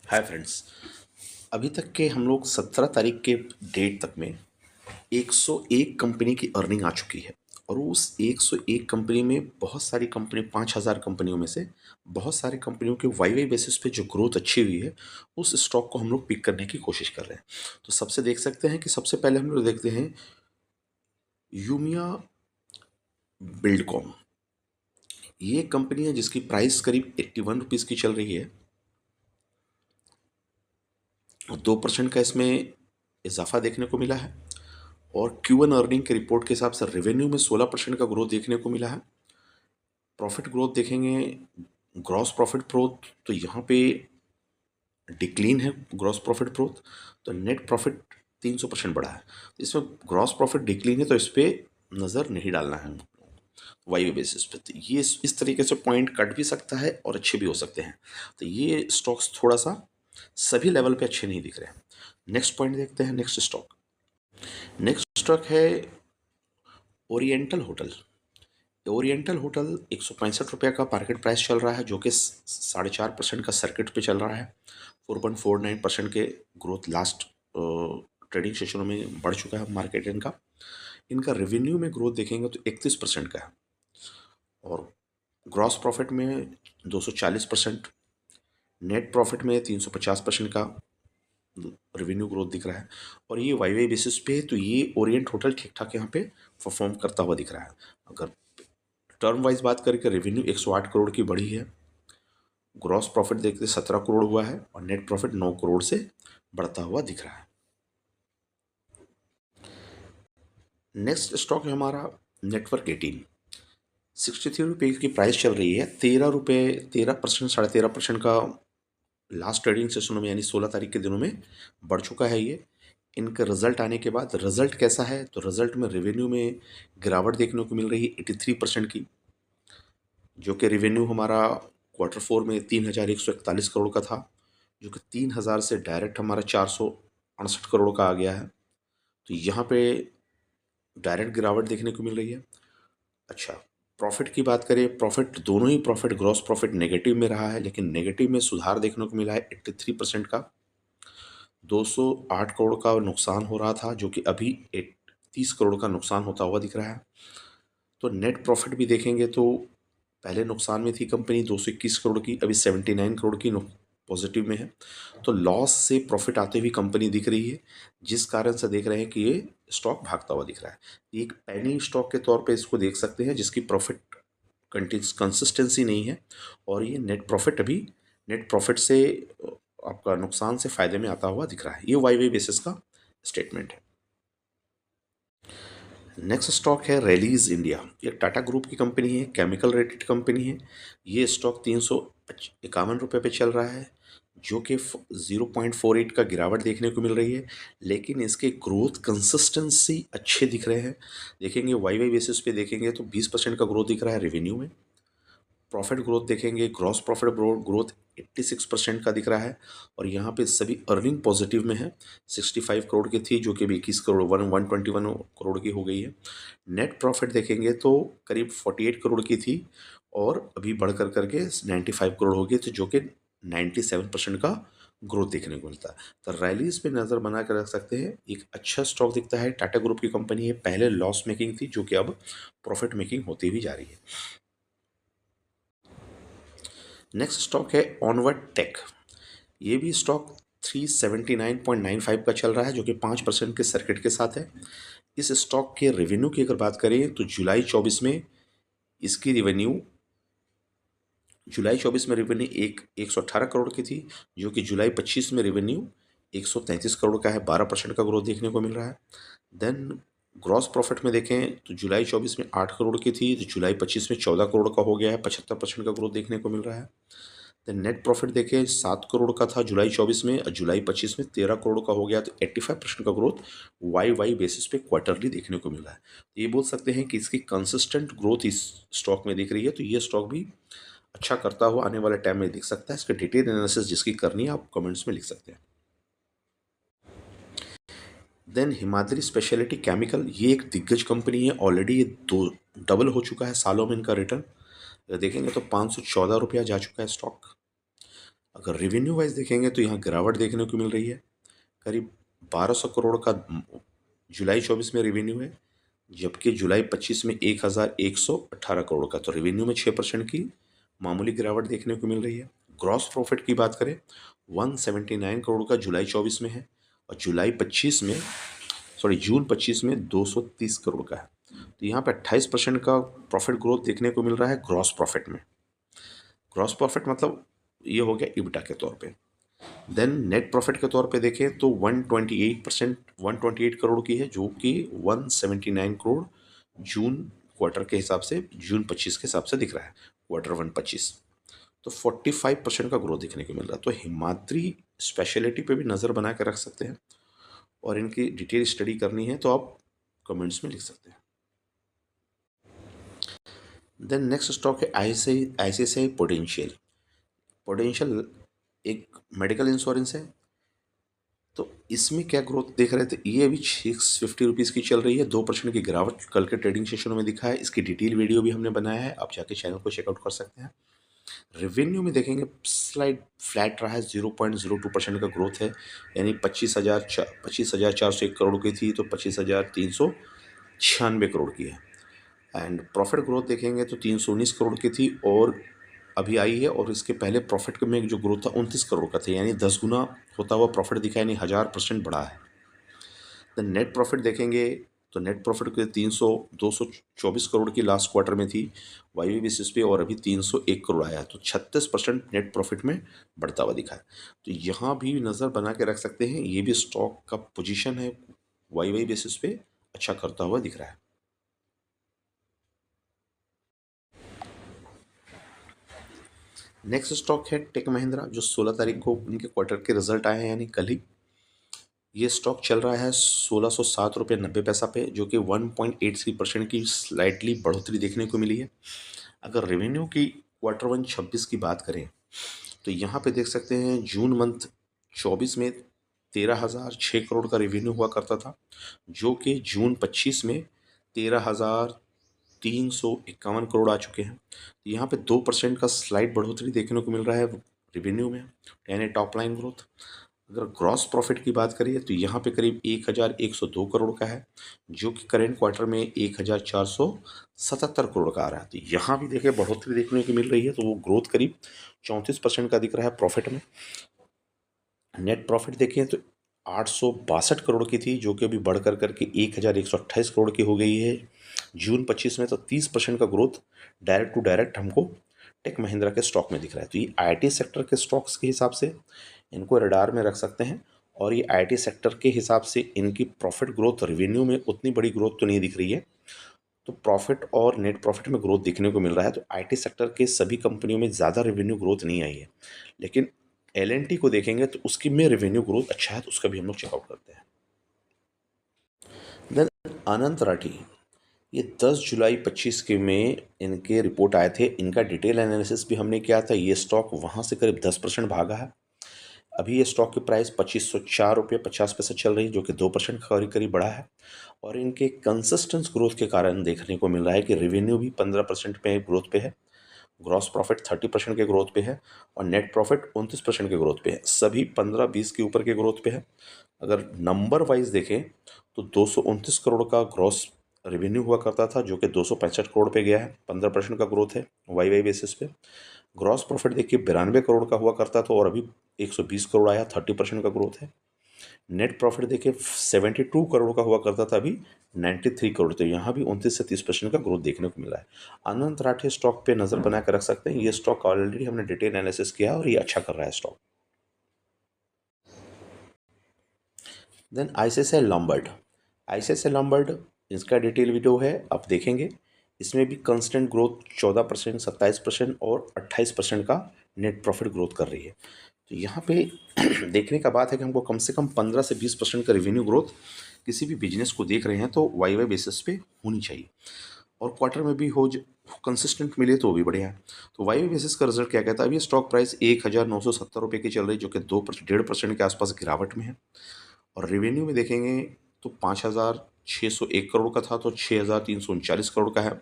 Hi friends. अभी तक के हम लोग 17 तारीख के डेट तक में 101 कंपनी की अर्निंग आ चुकी है। और उस 101 कंपनी में बहुत सारी कंपनी, 5000 कंपनियों में से बहुत सारी कंपनियों के वाई वाई बेसिस पे जो ग्रोथ अच्छी हुई है, उस स्टॉक को हम लोग पिक करने की कोशिश कर रहे हैं। तो सबसे देख सकते हैं कि सबसे पहले हम लोग देखते हैं यूमिया बिल्डकॉम। ये कंपनी है जिसकी प्राइस करीब 81 रुपीज़ की चल रही है। 2% का इसमें इजाफा देखने को मिला है। और Q1 अर्निंग के रिपोर्ट के हिसाब से रेवेन्यू में 16% का ग्रोथ देखने को मिला है। प्रॉफिट ग्रोथ देखेंगे, ग्रॉस प्रॉफिट ग्रोथ तो यहाँ पे डिक्लीन है। ग्रॉस प्रॉफिट ग्रोथ तो नेट प्रॉफिट 300% बढ़ा है। इसमें ग्रॉस प्रॉफिट डिक्लीन है तो इस पर नज़र नहीं डालना है वाई बेसिस पे। तो ये इस तरीके से पॉइंट कट भी सकता है और अच्छे भी हो सकते हैं। तो ये स्टॉक्स थोड़ा सा सभी लेवल पे अच्छे नहीं दिख रहे हैं। नेक्स्ट पॉइंट देखते हैं। नेक्स्ट स्टॉक है ओरिएंटल होटल। ओरिएंटल होटल 165 रुपये का मार्केट प्राइस चल रहा है, जो कि 4.5% का सर्किट पे चल रहा है। 4.49% के ग्रोथ लास्ट ट्रेडिंग सेशनों में बढ़ चुका है मार्केट इनका। इनका रेवेन्यू में ग्रोथ देखेंगे तो 31% का है। और ग्रॉस प्रॉफिट में 240%, नेट प्रॉफिट में 350% का रेवेन्यू ग्रोथ दिख रहा है। और ये वाई वाई बेसिस पे है, तो ये ओरिएंट होटल ठीक ठाक यहाँ पे परफॉर्म करता हुआ दिख रहा है। अगर टर्म वाइज बात करके रेवेन्यू 108 करोड़ की बढ़ी है। ग्रॉस प्रॉफिट देखते 17 करोड़ हुआ है और नेट प्रॉफिट 9 करोड़ से बढ़ता हुआ दिख रहा है। नेक्स्ट स्टॉक है हमारा नेटवर्क 18। 63 रुपये की प्राइस चल रही है। 13 रुपये, 13%, 13.5% का लास्ट ट्रेडिंग सेशन में यानी 16 तारीख के दिनों में बढ़ चुका है ये। इनका रिजल्ट आने के बाद रिजल्ट कैसा है, तो रिजल्ट में रेवेन्यू में गिरावट देखने को मिल रही है 83% की, जो कि रेवेन्यू हमारा Q4 में 3,141 करोड़ का था, जो कि 3,000 से डायरेक्ट हमारा 468 करोड़ का आ गया है। तो यहाँ पे डायरेक्ट गिरावट देखने को मिल रही है। अच्छा, प्रॉफिट की बात करें, प्रॉफिट दोनों ही प्रॉफिट ग्रॉस प्रॉफिट नेगेटिव में रहा है, लेकिन नेगेटिव में सुधार देखने को मिला है 83% का। 208 करोड़ का नुकसान हो रहा था, जो कि अभी 30 करोड़ का नुकसान होता हुआ दिख रहा है। तो नेट प्रॉफिट भी देखेंगे तो पहले नुकसान में थी कंपनी 221 करोड़ की, अभी 79 करोड़ की पॉजिटिव में है। तो लॉस से प्रॉफिट आते हुए कंपनी दिख रही है, जिस कारण से देख रहे हैं कि ये स्टॉक भागता हुआ दिख रहा है। एक पेनी स्टॉक के तौर पे इसको देख सकते हैं, जिसकी प्रॉफिट कंसिस्टेंसी नहीं है। और ये नेट प्रॉफिट से आपका नुकसान से फायदे में आता हुआ दिख रहा है। ये वाई वाई बेसिस का स्टेटमेंट है। नेक्स्ट स्टॉक है रैलीज इंडिया। ये टाटा ग्रुप की कंपनी है, केमिकल रेटेड कंपनी है। ये स्टॉक 351 रुपये पे चल रहा है, जो कि 0.48 का गिरावट देखने को मिल रही है। लेकिन इसके ग्रोथ कंसिस्टेंसी अच्छे दिख रहे हैं। देखेंगे वाई वाई बेसिस पे देखेंगे तो 20% का ग्रोथ दिख रहा है रेवेन्यू में। प्रॉफिट ग्रोथ देखेंगे, ग्रॉस प्रॉफिट ग्रोथ 86% का दिख रहा है। और यहाँ पे सभी अर्निंग पॉजिटिव में है। 65 करोड़ की थी, जो कि अभी 21 करोड़ 121 करोड़ की हो गई है। नेट प्रॉफिट देखेंगे तो करीब 48 करोड़ की थी और अभी बढ़ कर करके 95 करोड़ हो गई थी, जो कि 97% का ग्रोथ देखने को मिलता है। तो रैलीज पे नज़र बना कर रख सकते हैं। एक अच्छा स्टॉक दिखता है, टाटा ग्रुप की कंपनी है। पहले लॉस मेकिंग थी, जो कि अब प्रॉफिट मेकिंग होती हुई जा रही है। नेक्स्ट स्टॉक है ऑनवर्ड टेक। ये भी स्टॉक 379.95 का चल रहा है, जो कि 5% के सर्किट के साथ है। इस स्टॉक के रेवेन्यू की अगर बात करें तो इसकी रेवेन्यू जुलाई 24 में रेवेन्यू 118 करोड़ की थी, जो कि जुलाई 25 में रेवेन्यू 133 करोड़ का है। 12% का ग्रोथ देखने को मिल रहा है। देन ग्रॉस प्रॉफिट में देखें तो जुलाई 24 में 8 करोड़ की थी, तो जुलाई 25 में 14 करोड़ का हो गया है। 75% का ग्रोथ देखने को मिल रहा है। देन नेट प्रॉफिट देखें, 7 करोड़ का था जुलाई 24 में और जुलाई 25 में 13 करोड़ का हो गया। तो 85% का ग्रोथ वाई वाई बेसिस पे क्वार्टरली देखने को मिल रहा है। तो ये बोल सकते हैं कि इसकी कंसिस्टेंट ग्रोथ इस स्टॉक में दिख रही है। तो ये स्टॉक भी अच्छा करता हुआ आने वाले टाइम में दिख सकता है। इसके डिटेल एनालिसिस जिसकी करनी है आप कमेंट्स में लिख सकते हैं। देन हिमाद्री स्पेशलिटी केमिकल, ये एक दिग्गज कंपनी है। ऑलरेडी ये दो डबल हो चुका है सालों में इनका रिटर्न। देखेंगे तो 514 रुपया जा चुका है स्टॉक। अगर रेवेन्यू वाइज देखेंगे तो यहाँ गिरावट देखने को मिल रही है। करीब 1200 करोड़ का जुलाई 24 में रेवेन्यू है, जबकि जुलाई 25 में 1118 करोड़ का, तो रेवेन्यू में 6% की मामूली गिरावट देखने को मिल रही है। ग्रॉस प्रॉफिट की बात करें, 179 करोड़ का जुलाई 24 में है, और जून 25 में 230 करोड़ का है। तो यहाँ पे 28% का प्रॉफिट ग्रोथ देखने को मिल रहा है ग्रॉस प्रॉफिट में। ग्रॉस प्रॉफिट मतलब ये हो गया इबिटा के तौर पे। देन नेट प्रॉफिट के तौर पे देखें तो 128 करोड़ की है, जो कि 179 करोड़ जून क्वार्टर के हिसाब से, जून 25 के हिसाब से दिख रहा है, क्वार्टर 1 25। तो 45% का ग्रोथ देखने को मिल रहा है। तो हिमाद्री स्पेशलिटी पे भी नज़र बना के रख सकते हैं, और इनकी डिटेल स्टडी करनी है तो आप कमेंट्स में लिख सकते हैं। देन नेक्स्ट स्टॉक है ICICI पोटेंशियल। पोटेंशियल एक मेडिकल इंश्योरेंस है। तो इसमें क्या ग्रोथ देख रहे थे, ये अभी 650 रुपीज़ की चल रही है, 2% की गिरावट कल के ट्रेडिंग सेशनों में दिखा है। इसकी डिटेल वीडियो भी हमने बनाया है, आप जाके चैनल को चेकआउट कर सकते हैं। रेवेन्यू में देखेंगे स्लाइड फ्लैट रहा है, 0.02% का ग्रोथ है, यानी 25,401 करोड़ की थी तो 25,396 करोड़ की है। एंड प्रॉफिट ग्रोथ देखेंगे तो 319 करोड़ की थी और अभी आई है, और इसके पहले प्रॉफिट में जो ग्रोथ था 29 करोड़ का था, यानी 10 गुना होता हुआ प्रॉफिट दिखा, यानी 1000% बढ़ा है। द नेट प्रॉफिट देखेंगे तो नेट प्रॉफिट के 224 करोड़ की लास्ट क्वार्टर में थी वाई बेसिस पे, और अभी 301 करोड़ आया, तो 36% नेट प्रॉफिट में बढ़ता हुआ दिखा है। तो यहाँ भी नज़र बना के रख सकते हैं, ये भी स्टॉक का पोजीशन है वाई बेसिस पे अच्छा करता हुआ दिख रहा है। नेक्स्ट स्टॉक है टेक महिंद्रा, जो 16 तारीख को उनके क्वार्टर के रिजल्ट आए हैं, यानी कल ही। ये स्टॉक चल रहा है 1607 रुपये 90 पैसा पे, जो कि 1.83% की स्लाइटली बढ़ोतरी देखने को मिली है। अगर रेवेन्यू की क्वार्टर 1 26 की बात करें तो यहाँ पे देख सकते हैं जून मंथ 24 में 13,006 करोड़ का रेवेन्यू हुआ करता था, जो कि जून 25 में 13,351 करोड़ आ चुके हैं। यहाँ पे 2% का स्लाइड बढ़ोतरी देखने को मिल रहा है रेवेन्यू में, यानी टॉप लाइन ग्रोथ। अगर ग्रॉस प्रॉफिट की बात करिए तो यहाँ पे करीब 1,102 करोड़ का है, जो कि करेंट क्वार्टर में 1,477 करोड़ का आ रहा है। तो यहाँ भी देखिए बढ़ोतरी देखने को मिल रही है, तो वो ग्रोथ करीब 34% का दिख रहा है प्रॉफिट में। नेट प्रॉफिट देखें तो 862 करोड़ की थी, जो कि अभी बढ़ कर करके 1,128 करोड़ की हो गई है जून 25 में। तो 30% का ग्रोथ डायरेक्ट टू डायरेक्ट हमको टेक महिंद्रा के स्टॉक में दिख रहा है। तो ये आईटी सेक्टर के स्टॉक्स के हिसाब से इनको रडार में रख सकते हैं, और ये आईटी सेक्टर के हिसाब से इनकी प्रॉफिट ग्रोथ रेवेन्यू में उतनी बड़ी ग्रोथ तो नहीं दिख रही है, तो प्रॉफिट और नेट प्रॉफिट में ग्रोथ देखने को मिल रहा है। तो आईटी सेक्टर के सभी कंपनियों में ज़्यादा रेवेन्यू ग्रोथ नहीं आई है, लेकिन एल को देखेंगे तो उसकी में रेवेन्यू ग्रोथ अच्छा है, तो उसका भी हम लोग चेकआउट करते हैं। देन अनंत राठी, ये 10 जुलाई 25 के में इनके रिपोर्ट आए थे, इनका डिटेल एनालिसिस भी हमने किया था। ये स्टॉक वहाँ से करीब 10% भागा है। अभी ये स्टॉक की प्राइस 2504 रुपये 50 पैसे चल रही है, जो कि 2% करीब करीब बढ़ा है। और इनके कंसिस्टेंस ग्रोथ के कारण देखने को मिल रहा है कि रेवेन्यू भी 15% पे ग्रोथ पे है, ग्रॉस प्रॉफिट 30% के ग्रोथ पे है, और नेट प्रॉफिट 29% के ग्रोथ पे है। सभी 15-20 के ऊपर के ग्रोथ पे है। अगर नंबर वाइज देखें तो 229 करोड़ का ग्रॉस रेवेन्यू हुआ करता था, जो कि 265 करोड़ पे गया है, 15% का ग्रोथ है वाई बेसिस पे। ग्रॉस प्रॉफिट देखिए 92 करोड़ का हुआ करता था, और अभी 120 करोड़ आया, 30% का ग्रोथ है। नेट प्रॉफिट देखिए 72 करोड़ का हुआ करता था, अभी 93 करोड़, तो यहाँ भी 29 से 30% का ग्रोथ देखने को मिला है। अनंत राठी स्टॉक पे नज़र बना कर रख सकते हैं। ये स्टॉक ऑलरेडी हमने डिटेल एनालिसिस किया है और ये अच्छा कर रहा है स्टॉक। देन आईसीआईसीआई लॉम्बार्ड, इसका डिटेल वीडियो है, आप देखेंगे। इसमें भी कंस्टेंट ग्रोथ 14%, 27% और 28% का नेट प्रॉफिट ग्रोथ कर रही है। तो यहाँ पे देखने का बात है कि हमको कम से कम 15 से 20% का रेवेन्यू ग्रोथ किसी भी बिजनेस को देख रहे हैं तो वाई बेसिस पे होनी चाहिए, और क्वार्टर में भी हो कंसिस्टेंट मिले तो भी बढ़िया है। तो वाई बेसिस का रिजल्ट क्या कहता है, अभी स्टॉक प्राइस 1,970 रुपये की चल रही है, जो कि 1.5% के आसपास गिरावट में है। और रेवेन्यू में देखेंगे तो 5,601 करोड़ का था, तो 6,339 करोड़ का है,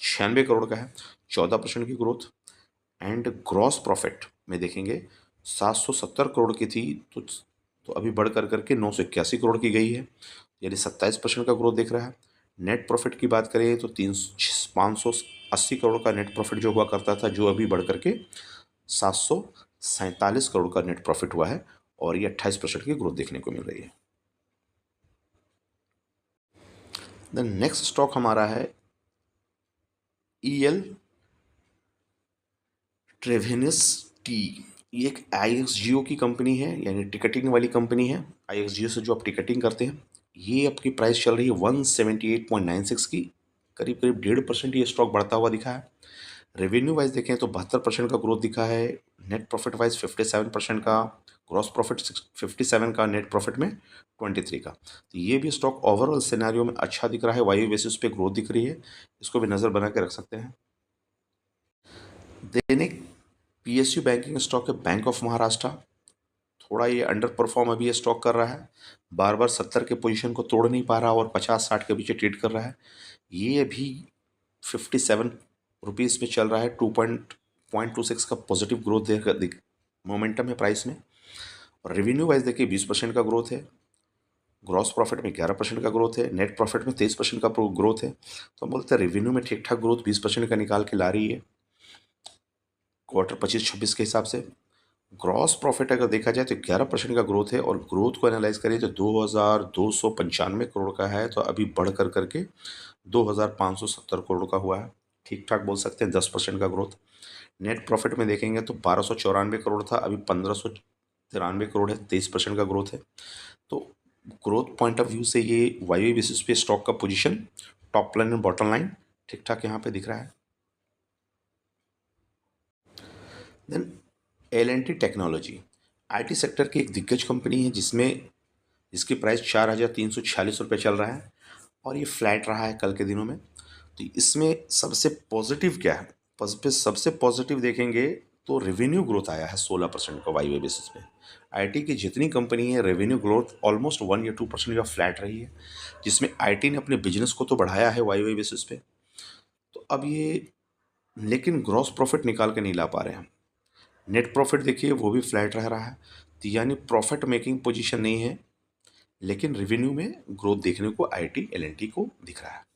96 करोड़ का है, 14% की ग्रोथ। एंड ग्रॉस प्रॉफिट में देखेंगे 770 करोड़ की थी, तो अभी बढ़ कर करके 981 करोड़ की गई है, यानी 27% का ग्रोथ दिख रहा है। नेट प्रॉफिट की बात करें तो 580 करोड़ का नेट प्रॉफिट जो हुआ करता था, जो अभी बढ़ करके 747 करोड़ का नेट प्रॉफिट हुआ है, और ये 28% की ग्रोथ देखने को मिल रही है। द नेक्स्ट स्टॉक हमारा है ईएल ट्रेवेनिस टी। ये एक आईएक्सजीओ की कंपनी है, यानी टिकटिंग वाली कंपनी है। आईएक्सजीओ से जो आप टिकटिंग करते हैं, ये आपकी प्राइस चल रही है 178.96 की, करीब करीब 1.5% ये स्टॉक बढ़ता हुआ दिखा है। रेवेन्यू वाइज देखें तो 72% का ग्रोथ दिखा है, नेट प्रॉफिट वाइज 57% का, ग्रॉस प्रॉफिट 57 का, नेट प्रॉफिट में 23 का। तो ये भी स्टॉक ओवरऑल सिनेरियो में अच्छा दिख रहा है, वाई बेसिस पे ग्रोथ दिख रही है, इसको भी नज़र बना के रख सकते हैं। दैनिक पीएसयू बैंकिंग स्टॉक है बैंक ऑफ महाराष्ट्र। थोड़ा ये अंडर परफॉर्म अभी ये स्टॉक कर रहा है, बार बार 70 के पोजीशन को तोड़ नहीं पा रहा और 50-60 के पीछे ट्रेड कर रहा है। ये अभी 57 रुपीज़ में चल रहा है, 2.26 का पॉजिटिव ग्रोथ देख मोमेंटम है प्राइस में। और रेवेन्यू वाइज देखिए 20% का ग्रोथ है, ग्रॉस प्रॉफिट में 11% का ग्रोथ है, नेट प्रॉफिट में 23% का ग्रोथ है। तो हम बोलते हैं रेवेन्यू में ठीक ठाक ग्रोथ 20% का निकाल के ला रही है क्वार्टर 25-26 के हिसाब से। ग्रॉस प्रॉफिट अगर देखा जाए तो 11% का ग्रोथ है, और ग्रोथ को एनालाइज करें तो 2295 करोड़ का है, तो अभी बढ़ कर करके 2570 करोड़ का हुआ है, ठीक ठाक बोल सकते हैं 10% का ग्रोथ। नेट प्रॉफिट में देखेंगे तो 1294 करोड़ था, अभी 1593 करोड़ है, 23% का ग्रोथ है। तो ग्रोथ पॉइंट ऑफ व्यू से ये वाई बेसिस पे स्टॉक का पोजीशन, टॉप लाइन और बॉटम लाइन ठीक ठाक यहाँ पे दिख रहा है। Then L and T technology IT sector की एक दिग्गज कंपनी है, जिसकी प्राइस 4,346 रुपये चल रहा है, और ये फ्लैट रहा है कल के दिनों में। तो इसमें सबसे पॉजिटिव क्या है, सबसे पॉजिटिव देखेंगे तो रेवेन्यू ग्रोथ आया है 16% का वाई बेसिस पे। आईटी की जितनी कंपनी है, रेवेन्यू ग्रोथ ऑलमोस्ट 1 या 2% का फ्लैट रही है, जिसमें आईटी ने अपने बिजनेस को तो बढ़ाया है वाई बेसिस पे। तो अब ये लेकिन ग्रॉस प्रॉफिट निकाल के नहीं ला पा रहे हैं। नेट प्रॉफिट देखिए वो भी फ्लैट रह रहा है, तो यानी प्रॉफिट मेकिंग पोजीशन नहीं है, लेकिन रेवेन्यू में ग्रोथ देखने को आईटी एल&टी को दिख रहा है।